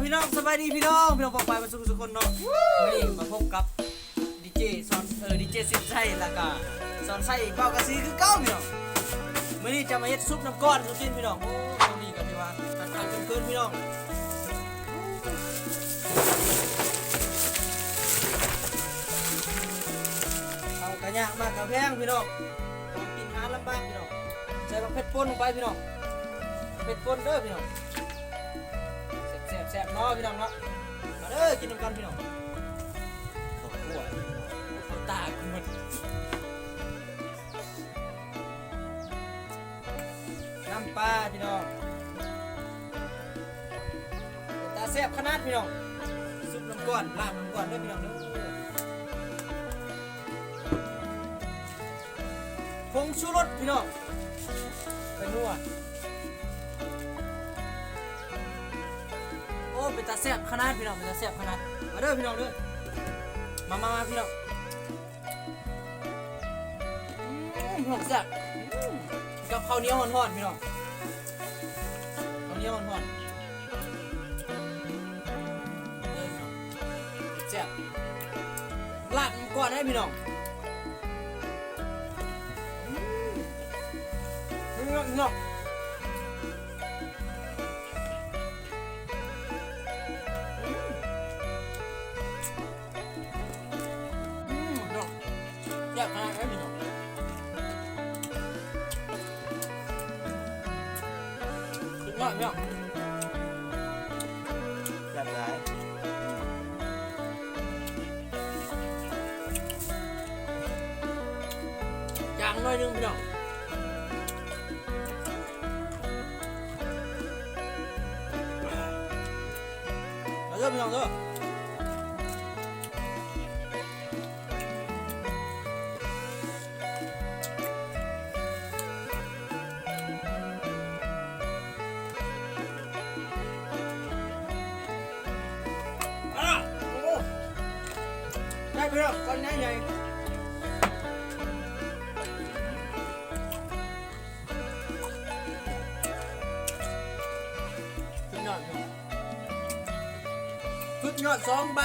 พี่น้องสบายดีพี่น้องบอกไปมาสุขคนเนาะวันนี้มาพบกับดีเจซอนดีเจสิบไส้แล้วก็ซอนไส้เป้ากระซีคือเก้าพี่น้องวันนี้จะมาเฮ็ดซุปน้ำก้อนสุกินพี่น้องวันนี้ก็ที่ว่าทานจนเกินพี่น้องเอากระยากมากกระแพงพี่น้องของกินหาลำบากพี่น้องใส่ผักเผ็ดป่นลงไปพี่น้องเผ็ดป่นเด้อพี่น้องแซ่บเนาะพี่น้องเนาะมาเด้อกินกันพี่น้องข้าวคั่วข้าวตาคุณน้ำปลาพี่น้องตาแซ่บขนาดพี่น้องซุปน้ำก้อนลาบน้ำก้อนเด้อพี่น้องเด้อผงชูรสพี่น้องไปนัวโอ้เป็นตาแซ่บขนาดพี่น้องเป็นตาแซ่บขนาดมาเด้อพี่น้องเด้อมาพี่น้องพี่น้องแซ่บกับข้าวเหนียวห่อนๆพี่น้องข้าวเหนียวห่อนๆแซ่บลาบก่อนให้พี่น้องพี่น้องอยากทานอะไรพี่น้องสุดยอดพี่น้องแบบไหนอย่างน้อยนึงพี่น้องมาเริ่มพี่น้องเด้อได้พี่น้องก้อนใหญ่สุดยอด2 ใบ